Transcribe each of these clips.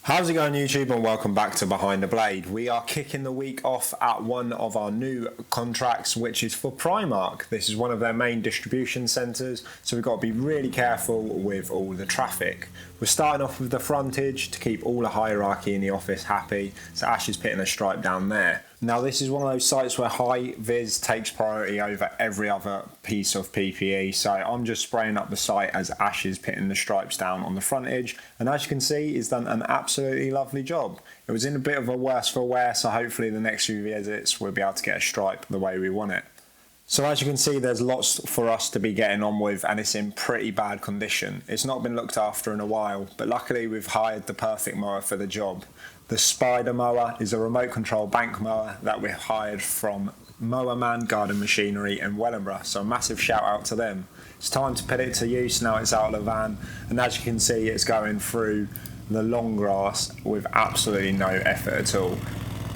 How's it going, YouTube, and welcome back to Behind the Blade. We are kicking the week off at one of our new contracts, which is for Primark. This is one of their main distribution centres, so we've got to be really careful with all the traffic. We're starting off with the frontage to keep all the hierarchy in the office happy, so Ash is putting a stripe down there. Now, this is one of those sites where high vis takes priority over every other piece of PPE, so I'm just spraying up the site as Ash is putting the stripes down on the frontage, and as you can see, he's done an absolutely lovely job. It was in a bit of a worse for wear, so hopefully the next few visits we'll be able to get a stripe the way we want it. So as you can see, there's lots for us to be getting on with, and it's in pretty bad condition. It's not been looked after in a while, but luckily we've hired the perfect mower for the job. The Spider mower is a remote control bank mower that we hired from Mower Garden Machinery in Wellingborough, so a massive shout out to them. It's time to put it to use now it's out of the van, and as you can see, it's going through the long grass with absolutely no effort at all.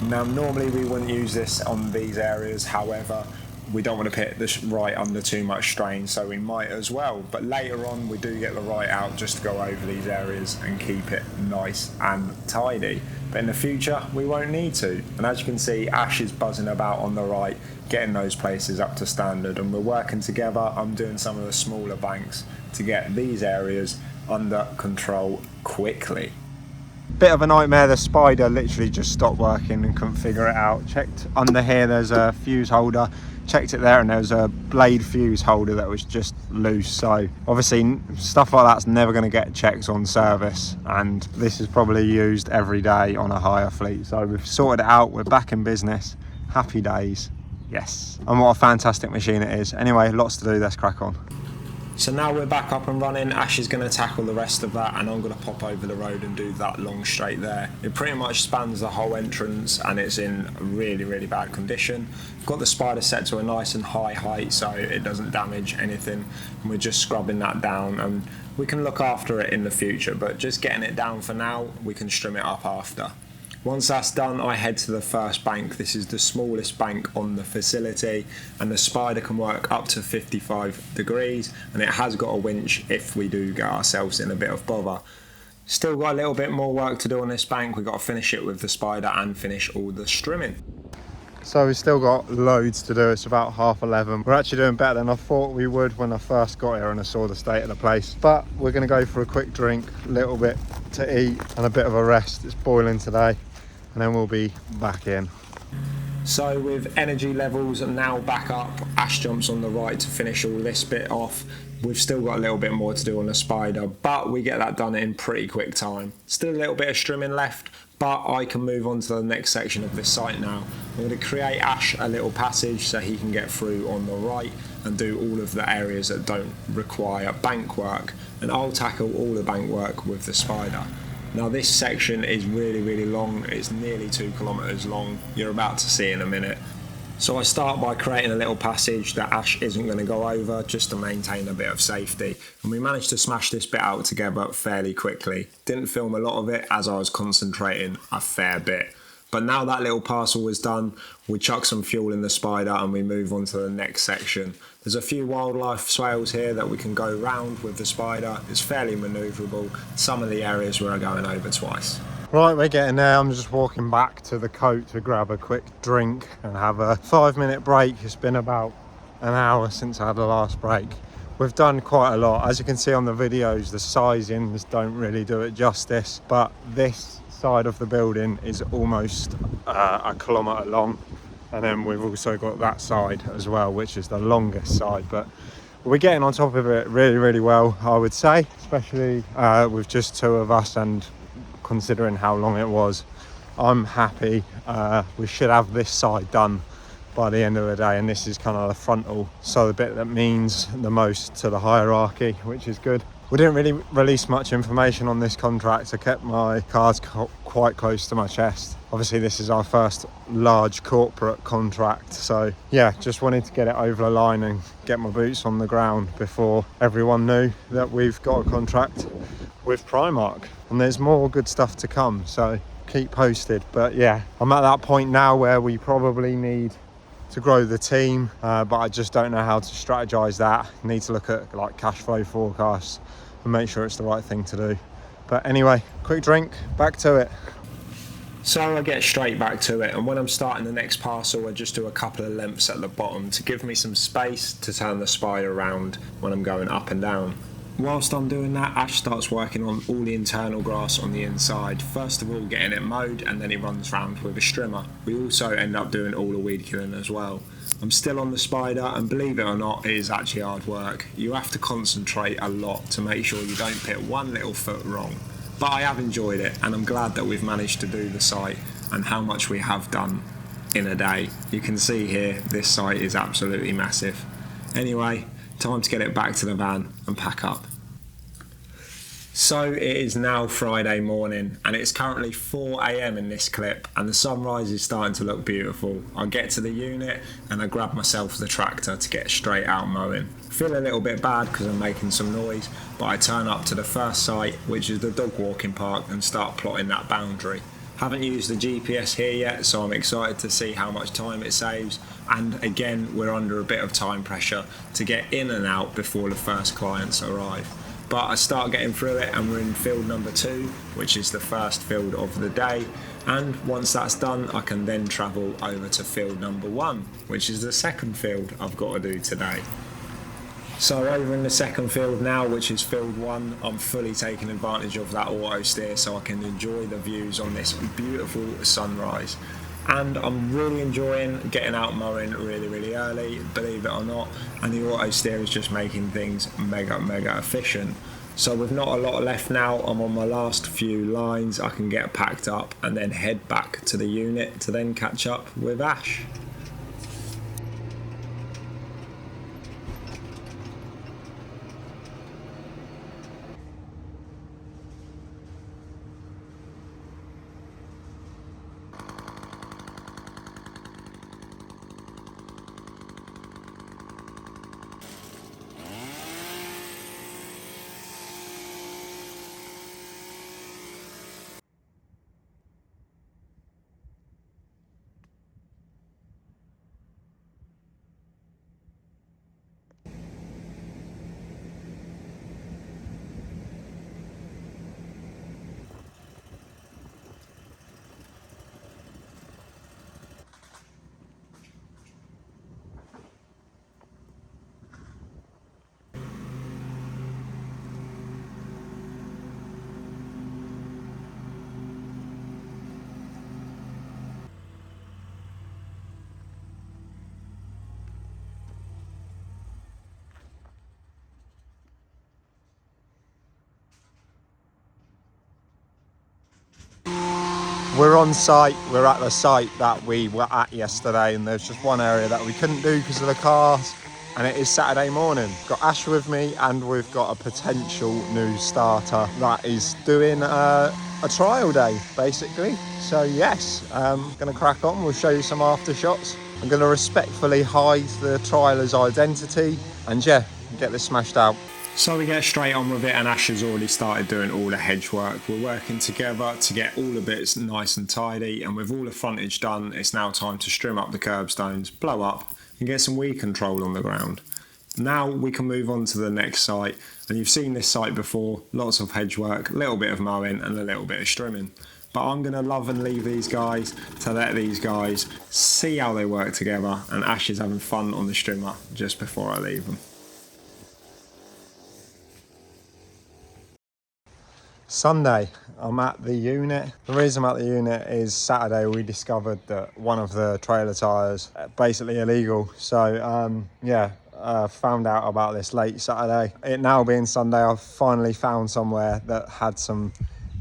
Now, normally we wouldn't use this on these areas, however, we don't want to put this right under too much strain, so we might as well. But later on, we do get the right out just to go over these areas and keep it nice and tidy. But in the future, we won't need to. And as you can see, Ash is buzzing about on the right, getting those places up to standard, and we're working together. I'm doing some of the smaller banks to get these areas under control quickly. Bit of a nightmare, the Spider literally just stopped working and couldn't figure it out. Checked under here, there's a fuse holder. Checked it there and there was a blade fuse holder that was just loose, so obviously stuff like that's never going to get checked on service, and this is probably used every day on a hire fleet. So we've sorted it out, we're back in business, happy days, yes. And what a fantastic machine it is. Anyway, lots to do, let's crack on. So now we're back up and running. Ash is going to tackle the rest of that, and I'm going to pop over the road and do that long straight there. It pretty much spans the whole entrance and it's in really bad condition. I've got the Spider set to a nice and high height so it doesn't damage anything, and we're just scrubbing that down, and we can look after it in the future, but just getting it down for now, we can trim it up after. Once that's done, I head to the first bank. This is the smallest bank on the facility, and the Spider can work up to 55 degrees, and it has got a winch if we do get ourselves in a bit of bother. Still got a little bit more work to do on this bank. We've got to finish it with the Spider and finish all the strimming. So we've still got loads to do. It's about 11:30. We're actually doing better than I thought we would when I first got here and I saw the state of the place. But we're going to go for a quick drink, a little bit to eat and a bit of a rest. It's boiling today, and then we'll be back in. So with energy levels now back up, Ash jumps on the right to finish all this bit off. We've still got a little bit more to do on the Spider, but we get that done in pretty quick time. Still a little bit of strimming left, but I can move on to the next section of this site now. I'm going to create Ash a little passage so he can get through on the right and do all of the areas that don't require bank work, and I'll tackle all the bank work with the Spider. Now this section is really long. It's nearly 2 kilometers long. You're about to see in a minute. So I start by creating a little passage that Ash isn't going to go over, just to maintain a bit of safety. And we managed to smash this bit out together fairly quickly. Didn't film a lot of it as I was concentrating a fair bit. But now that little parcel was done, we chuck some fuel in the Spider and we move on to the next section. There's a few wildlife swales here that we can go round with the Spider. It's fairly manoeuvrable. Some of the areas we're going over twice. Right, we're getting there. I'm just walking back to the coat to grab a quick drink and have a 5-minute break. It's been about an hour since I had the last break. We've done quite a lot. As you can see on the videos, the sizings don't really do it justice, but this side of the building is almost a kilometre long, and then we've also got that side as well, which is the longest side, but we're getting on top of it really well, I would say, especially with just 2 of us, and considering how long it was, I'm happy. We should have this side done by the end of the day, and this is kind of the frontal, so the bit that means the most to the hierarchy, which is good. We didn't really release much information on this contract. I kept my cards quite close to my chest. Obviously this is our first large corporate contract, so yeah, just wanted to get it over the line and get my boots on the ground before everyone knew that we've got a contract with Primark, and there's more good stuff to come, so keep posted. But yeah, I'm at that point now where we probably need to grow the team, but I just don't know how to strategize that. Need to look at like cash flow forecasts and make sure it's the right thing to do. But anyway, quick drink, back to it. So I get straight back to it, and when I'm starting the next parcel I just do a couple of lengths at the bottom to give me some space to turn the spider around when I'm going up and down. Whilst I'm doing that, Ash starts working on all the internal grass on the inside, first of all getting it mowed, and then he runs round with a strimmer. We also end up doing all the weed killing as well. I'm still on the spider, and believe it or not, it is actually hard work. You have to concentrate a lot to make sure you don't put one little foot wrong. But I have enjoyed it, and I'm glad that we've managed to do the site and how much we have done in a day. You can see here, this site is absolutely massive. Anyway, time to get it back to the van and pack up. So it is now Friday morning, and it's currently 4 AM in this clip, and the sunrise is starting to look beautiful. I get to the unit and I grab myself the tractor to get straight out mowing. Feel a little bit bad because I'm making some noise, but I turn up to the first site, which is the dog walking park, and start plotting that boundary. Haven't used the GPS here yet, so I'm excited to see how much time it saves, and again we're under a bit of time pressure to get in and out before the first clients arrive. But I start getting through it, and we're in field number 2, which is the first field of the day, and once that's done I can then travel over to field number 1, which is the second field I've got to do today. So over in the second field now, which is field 1, I'm fully taking advantage of that auto steer so I can enjoy the views on this beautiful sunrise. And I'm really enjoying getting out mowing really early, believe it or not, and the auto steer is just making things mega efficient. So with not a lot left now, I'm on my last few lines. I can get packed up and then head back to the unit to then catch up with Ash. We're on site, we're at the site that we were at yesterday, and there's just one area that we couldn't do because of the cars, and it is Saturday morning. Got Ash with me, and we've got a potential new starter that is doing a trial day basically. So yes, gonna crack on, we'll show you some after shots. I'm gonna respectfully hide the trialer's identity and yeah, get this smashed out. So we get straight on with it, and Ash has already started doing all the hedge work. We're working together to get all the bits nice and tidy, and with all the frontage done, it's now time to trim up the curbstones, blow up, and get some weed control on the ground. Now we can move on to the next site, and you've seen this site before, lots of hedge work, a little bit of mowing and a little bit of trimming. But I'm going to love and leave these guys to let these guys see how they work together, and Ash is having fun on the strimmer just before I leave them. Sunday, I'm at the unit. The reason I'm at the unit is Saturday we discovered that one of the trailer tyres basically illegal. So found out about this late Saturday. It now being Sunday, I've finally found somewhere that had some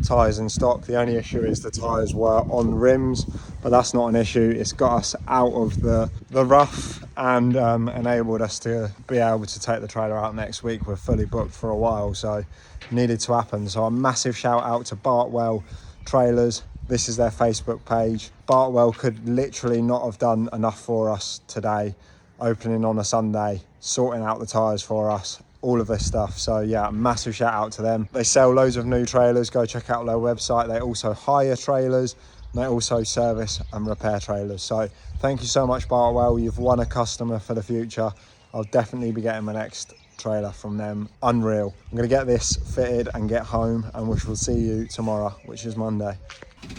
tyres in stock. The only issue is the tyres were on rims, but that's not an issue. It's got us out of the rough and enabled us to be able to take the trailer out next week. We're fully booked for a while, so needed to happen. So a massive shout out to Bartwell Trailers. This is their Facebook page. Bartwell could literally not have done enough for us today, opening on a Sunday, sorting out the tyres for us, all of this stuff. So yeah, massive shout out to them. They sell loads of new trailers. Go check out their website. They also hire trailers. They also service and repair trailers. So thank you so much, Bartwell. You've won a customer for the future. I'll definitely be getting my next trailer from them. Unreal. I'm going to get this fitted and get home, and we shall see you tomorrow, which is Monday.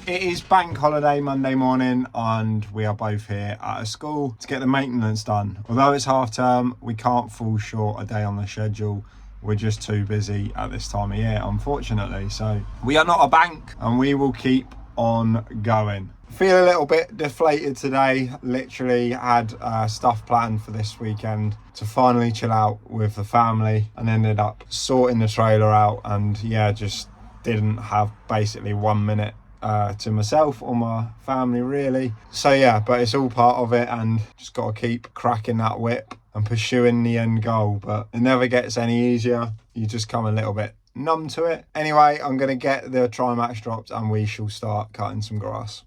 It is bank holiday Monday morning, and we are both here at a school to get the maintenance done. Although it's half term, we can't fall short a day on the schedule. We're just too busy at this time of year, unfortunately. So we are not a bank, and we will keep on going. Feel a little bit deflated today. Literally had stuff planned for this weekend to finally chill out with the family, and ended up sorting the trailer out, and yeah, just didn't have basically 1 minute to myself or my family really. So yeah, but it's all part of it, and just got to keep cracking that whip and pursuing the end goal. But it never gets any easier. You just come a little bit numb to it. Anyway, I'm going to get the Trimax dropped, and we shall start cutting some grass.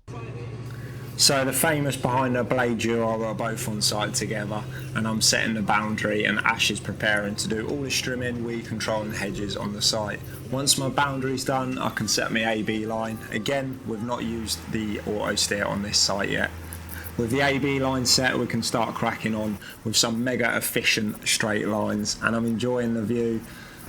So the famous behind the blade duo are both on site together, and I'm setting the boundary, and Ash is preparing to do all the trimming, weed control and hedges on the site. Once my boundary's done, I can set my AB line. Again, we've not used the auto steer on this site yet. With the AB line set, we can start cracking on with some mega efficient straight lines, and I'm enjoying the view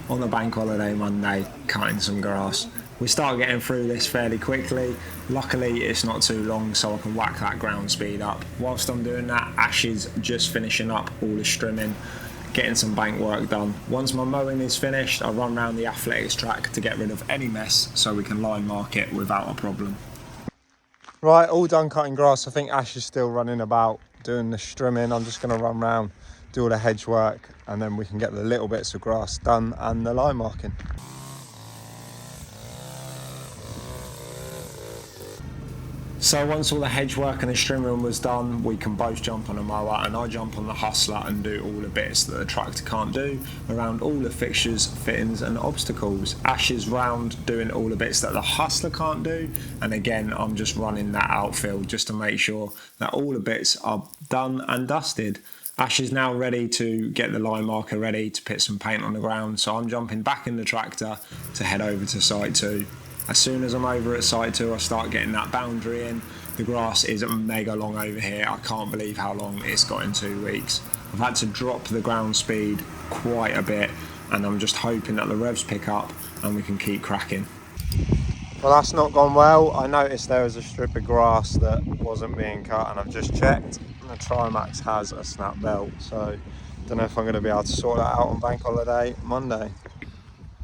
on the bank holiday Monday, cutting some grass. We start getting through this fairly quickly. Luckily, it's not too long, so I can whack that ground speed up. Whilst I'm doing that, Ash is just finishing up all the trimming, getting some bank work done. Once my mowing is finished, I run around the athletics track to get rid of any mess so we can line mark it without a problem. Right, all done cutting grass. I think Ash is still running about doing the trimming. I'm just going to run round, do all the hedge work, and then we can get the little bits of grass done and the line marking. So once all the hedge work and the trimming was done, we can both jump on a mower, and I jump on the hustler and do all the bits that the tractor can't do around all the fixtures, fittings and obstacles. Ash is round doing all the bits that the hustler can't do, and again I'm just running that outfield just to make sure that all the bits are done and dusted. Ash is now ready to get the line marker ready to put some paint on the ground, so I'm jumping back in the tractor to head over to site 2. As soon as I'm over at site 2, I start getting that boundary in. The grass is mega long over here. I can't believe how long it's got in 2 weeks. I've had to drop the ground speed quite a bit, and I'm just hoping that the revs pick up and we can keep cracking. Well, that's not gone well. I noticed there was a strip of grass that wasn't being cut, and I've just checked. The Trimax has a snap belt, so don't know if I'm going to be able to sort that out on bank holiday Monday.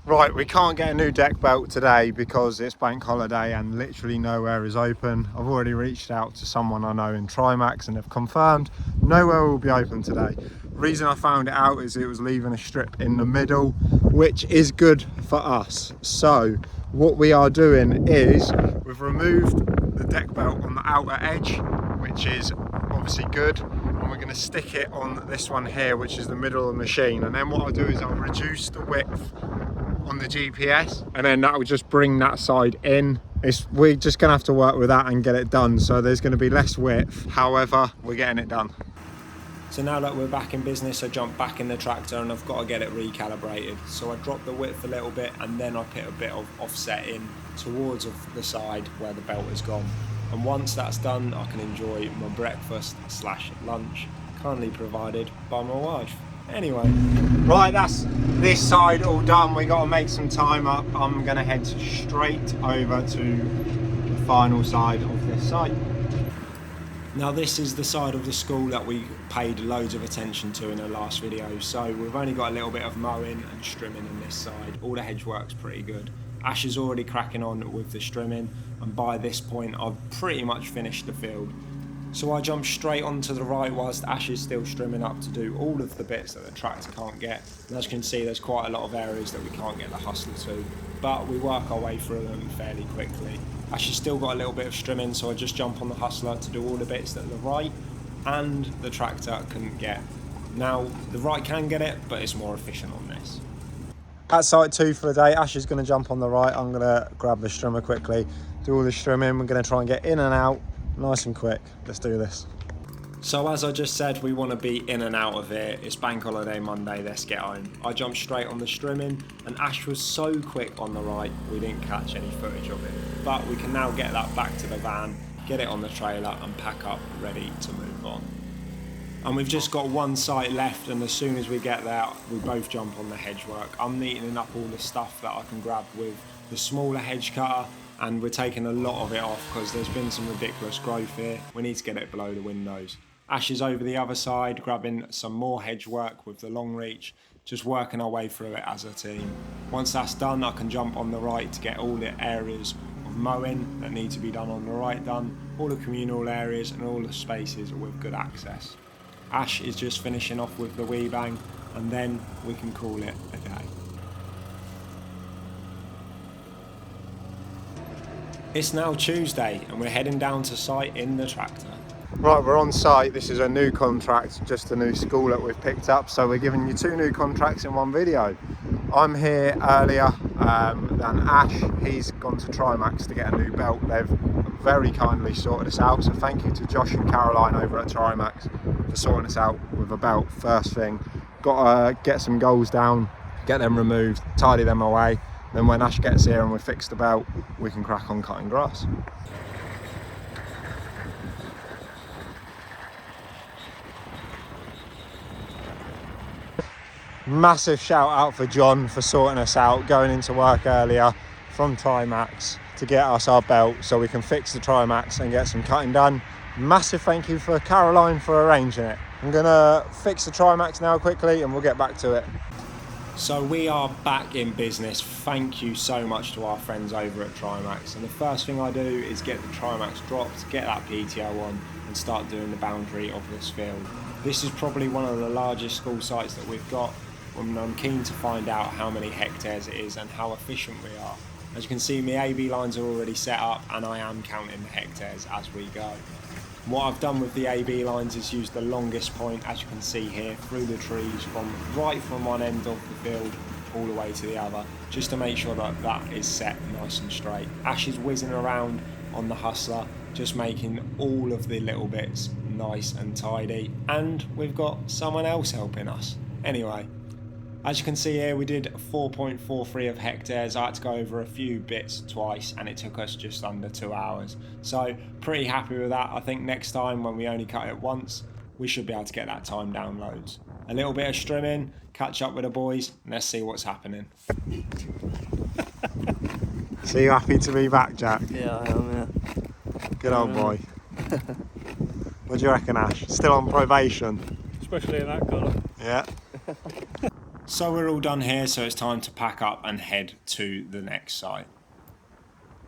Right, we can't get a new deck belt today because it's bank holiday and literally nowhere is open. I've already reached out to someone I know in Trimax and have confirmed nowhere will be open today. Reason I found it out is it was leaving a strip in the middle, which is good for us. So what we are doing is we've removed the deck belt on the outer edge, which is obviously good, and we're going to stick it on this one here, which is the middle of the machine. And then what I'll do is I'll reduce the width on the GPS, and then that will just bring that side in. We're just gonna have to work with that and get it done, so there's going to be less width, however we're getting it done. So now that we're back in business, I jump back in the tractor and I've got to get it recalibrated. So I drop the width a little bit, and then I put a bit of offset in towards the side where the belt is gone. And once that's done, I can enjoy my breakfast / lunch, kindly provided by my wife. Anyway, right, that's this side all done. We got to make some time up. I'm going to head straight over to the final side of this site. Now this is the side of the school that we paid loads of attention to in the last video. So we've only got a little bit of mowing and trimming on this side. All the hedge work's pretty good. Ash is already cracking on with the trimming, and by this point I've pretty much finished the field. So I jump straight onto the right whilst Ash is still trimming up to do all of the bits that the tractor can't get. And as you can see, there's quite a lot of areas that we can't get the hustler to, but we work our way through them fairly quickly. Ash has still got a little bit of trimming, so I just jump on the hustler to do all the bits that the right and the tractor couldn't get. Now, the right can get it, but it's more efficient on this. At site 2 for the day, Ash is going to jump on the right. I'm going to grab the strimmer quickly, do all the trimming. We're going to try and get in and out nice and quick. Let's do this. So as I just said, we want to be in and out of here. It's bank holiday Monday, let's get home. I jumped straight on the trimming, and Ash was so quick on the right, we didn't catch any footage of it. But we can now get that back to the van, get it on the trailer and pack up, ready to move on. And we've just got one site left, and as soon as we get there, we both jump on the hedge work. I'm neatening up all the stuff that I can grab with the smaller hedge cutter, and we're taking a lot of it off because there's been some ridiculous growth here. We need to get it below the windows. Ash is over the other side, grabbing some more hedge work with the long reach, just working our way through it as a team. Once that's done, I can jump on the right to get all the areas of mowing that need to be done on the right done, all the communal areas and all the spaces with good access. Ash is just finishing off with the wee bang, and then we can call it a day. It's now Tuesday and we're heading down to site in the tractor. Right, we're on site. This is a new contract, just a new school that we've picked up, so we're giving you 2 new contracts in one video. I'm here earlier than Ash. He's gone to Primark to get a new belt. They've very kindly sorted us out, so thank you to Josh and Caroline over at Primark for sorting us out with a belt first thing. Got to get some goals down, get them removed, tidy them away, then when Ash gets here and we fix the belt, we can crack on cutting grass. Massive shout out for John for sorting us out, going into work earlier from Trimax to get us our belt so we can fix the Trimax and get some cutting done. Massive thank you for Caroline for arranging it. I'm gonna fix the Trimax now quickly and we'll get back to it. So we are back in business. Thank you so much to our friends over at Trimax. And the first thing I do is get the Trimax dropped, get that PTO on and start doing the boundary of this field. This is probably one of the largest school sites that we've got, and I'm keen to find out how many hectares it is and how efficient we are. As you can see, my AB lines are already set up and I am counting the hectares as we go. What I've done with the AB lines is use the longest point, as you can see here, through the trees from one end of the field all the way to the other, just to make sure that that is set nice and straight. Ash is whizzing around on the hustler, just making all of the little bits nice and tidy, and we've got someone else helping us. Anyway, as you can see here, we did 4.43 of hectares. I had to go over a few bits twice and it took us just under 2 hours. So pretty happy with that. I think next time when we only cut it once, we should be able to get that time down loads. A little bit of strimming, catch up with the boys, and let's see what's happening. So you happy to be back, Jack? Yeah, I am, yeah. Good old boy. What do you reckon, Ash? Still on probation? Especially in that colour. Yeah. So we're all done here, so it's time to pack up and head to the next site.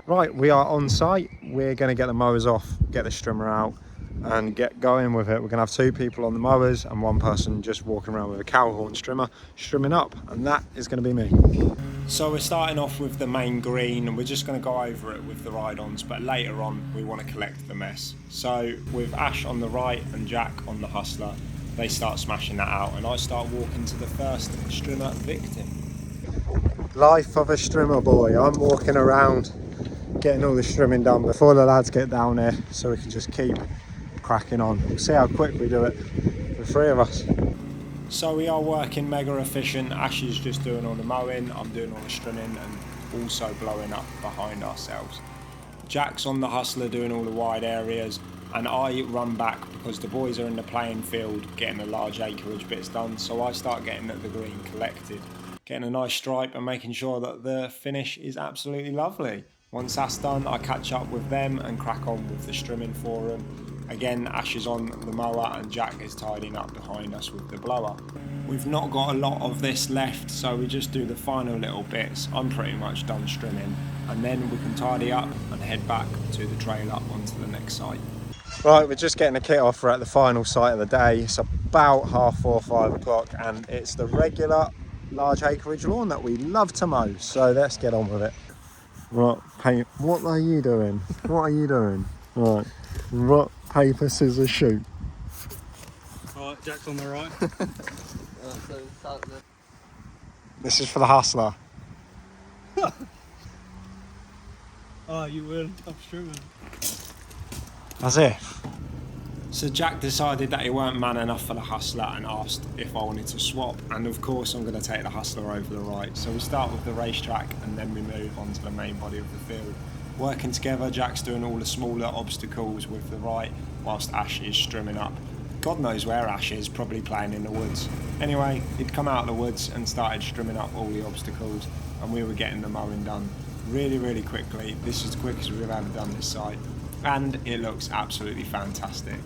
Right, we are on site. We're going to get the mowers off, get the strimmer out and get going with it. We're going to have 2 people on the mowers and 1 person just walking around with a cow horn strimmer, strimming up, and that is going to be me. So we're starting off with the main green and we're just going to go over it with the ride-ons, but later on we want to collect the mess. So with Ash on the right and Jack on the hustler, they start smashing that out and I start walking to the first strimmer victim. Life of a strimmer boy. I'm walking around getting all the strimming done before the lads get down here so we can just keep cracking on. We'll see how quick we do it, the 3 of us. So we are working mega efficient. Ash is just doing all the mowing, I'm doing all the strimming and also blowing up behind ourselves. Jack's on the hustler doing all the wide areas and I run back because the boys are in the playing field getting the large acreage bits done, so I start getting the green collected, getting a nice stripe and making sure that the finish is absolutely lovely. Once that's done, I catch up with them and crack on with the strimming for them. Again, Ash is on the mower and Jack is tidying up behind us with the blower. We've not got a lot of this left, so we just do the final little bits. I'm pretty much done strimming and then we can tidy up and head back to the trailer onto the next site. Right, we're just getting the kit off. We're at the final site of the day. It's about 4:30, 5 o'clock and it's the regular large acreage lawn that we love to mow, so let's get on with it. Right, paint. What are you doing? What are you doing? Right, rock, paper, scissors, shoot. Right, Jack's on the right. This is for the hustler. Oh, you will. Tough strimming. As if. So Jack decided that he weren't man enough for the hustler and asked if I wanted to swap, and of course I'm going to take the hustler over the right. So we start with the racetrack and then we move on to the main body of the field. Working together, Jack's doing all the smaller obstacles with the right whilst Ash is strimming up. God knows where Ash is, probably playing in the woods. Anyway, he'd come out of the woods and started strimming up all the obstacles, and we were getting the mowing done really, really quickly. This is the quickest we've ever done this site, and it looks absolutely fantastic.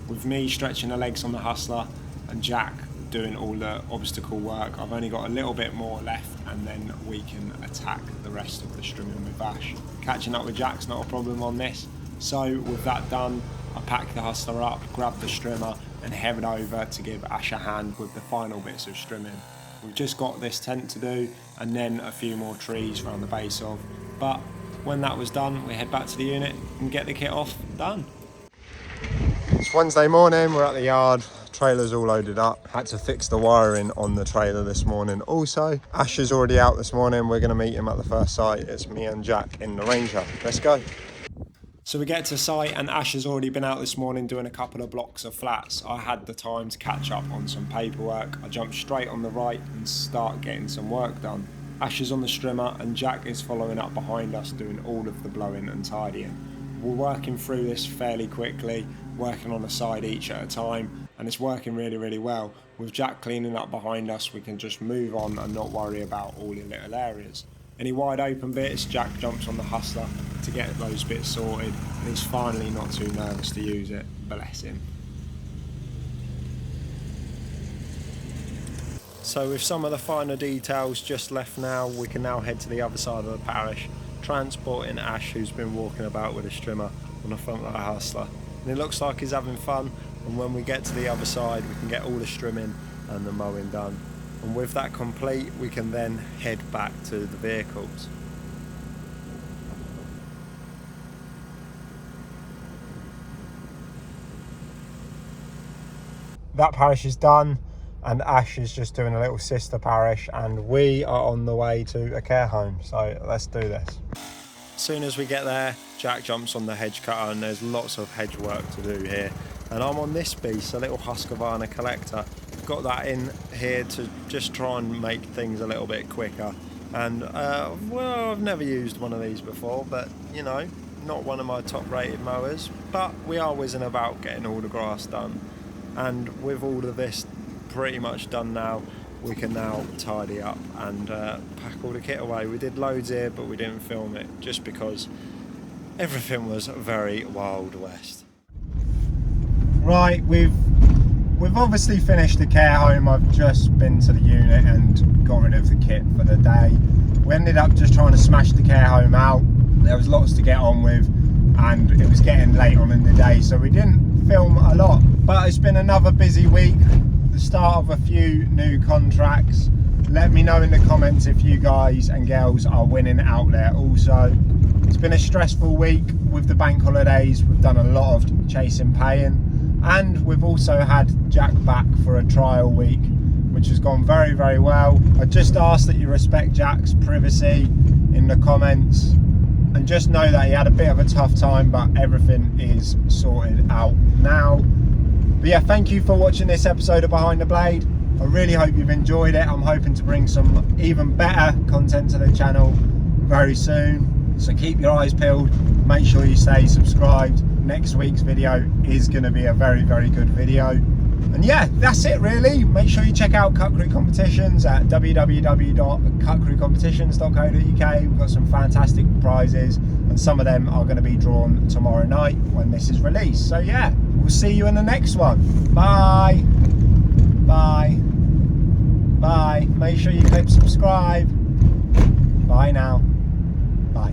With me stretching the legs on the hustler and Jack doing all the obstacle work, I've only got a little bit more left, and then we can attack the rest of the strimming with Ash. Catching up with Jack's not a problem on this. So with that done, I packed the hustler up, grabbed the strimmer and headed over to give Ash a hand with the final bits of strimming. We've just got this tent to do and then a few more trees around the base of, but when that was done, we head back to the unit and get the kit off done. It's Wednesday morning, we're at the yard, trailer's all loaded up. Had to fix the wiring on the trailer this morning. Also, Ash is already out this morning, we're gonna meet him at the first site. It's me and Jack in the Ranger. Let's go. So we get to site and Ash has already been out this morning doing a couple of blocks of flats. I had the time to catch up on some paperwork. I jumped straight on the right and start getting some work done. Ash is on the strimmer and Jack is following up behind us doing all of the blowing and tidying. We're working through this fairly quickly, working on a side each at a time, and it's working really, really well. With Jack cleaning up behind us, we can just move on and not worry about all the little areas. Any wide open bits, Jack jumps on the hustler to get those bits sorted, and he's finally not too nervous to use it, bless him. So with some of the finer details just left now, we can now head to the other side of the parish, transporting Ash, who's been walking about with a strimmer on the front of the hustler. And it looks like he's having fun, and when we get to the other side, we can get all the strimming and the mowing done. And with that complete, we can then head back to the vehicles. That parish is done, and Ash is just doing a little sister parish, and we are on the way to a care home, so let's do this. As soon as we get there, Jack jumps on the hedge cutter, and there's lots of hedge work to do here. And I'm on this beast, a little Husqvarna collector. Got that in here to just try and make things a little bit quicker. And well, I've never used one of these before, but you know, not one of my top rated mowers, but we are whizzing about getting all the grass done. And with all of this pretty much done now, we can now tidy up and pack all the kit away. We did loads here, but we didn't film it just because everything was very Wild West. Right, we've obviously finished the care home. I've just been to the unit and got rid of the kit for the day. We ended up just trying to smash the care home out. There was lots to get on with, and it was getting late on in the day, so we didn't film a lot. But it's been another busy week, the start of a few new contracts. Let me know in the comments if you guys and girls are winning out there also. It's been a stressful week with the bank holidays. We've done a lot of chasing paying. And we've also had Jack back for a trial week, which has gone very, very well. I just ask that you respect Jack's privacy in the comments, and just know that he had a bit of a tough time, but everything is sorted out now. But yeah, thank you for watching this episode of Behind the Blade. I really hope you've enjoyed it. I'm hoping to bring some even better content to the channel very soon. So keep your eyes peeled, make sure you stay subscribed. Next week's video is going to be a very, very good video. And yeah, that's it really. Make sure you check out CutCrew competitions at www.cutcrewcompetitions.co.uk. We've got some fantastic prizes, and some of them are going to be drawn tomorrow night when this is released. So yeah, we'll see you in the next one. Bye. Bye. Bye. Make sure you click subscribe. Bye now. Bye.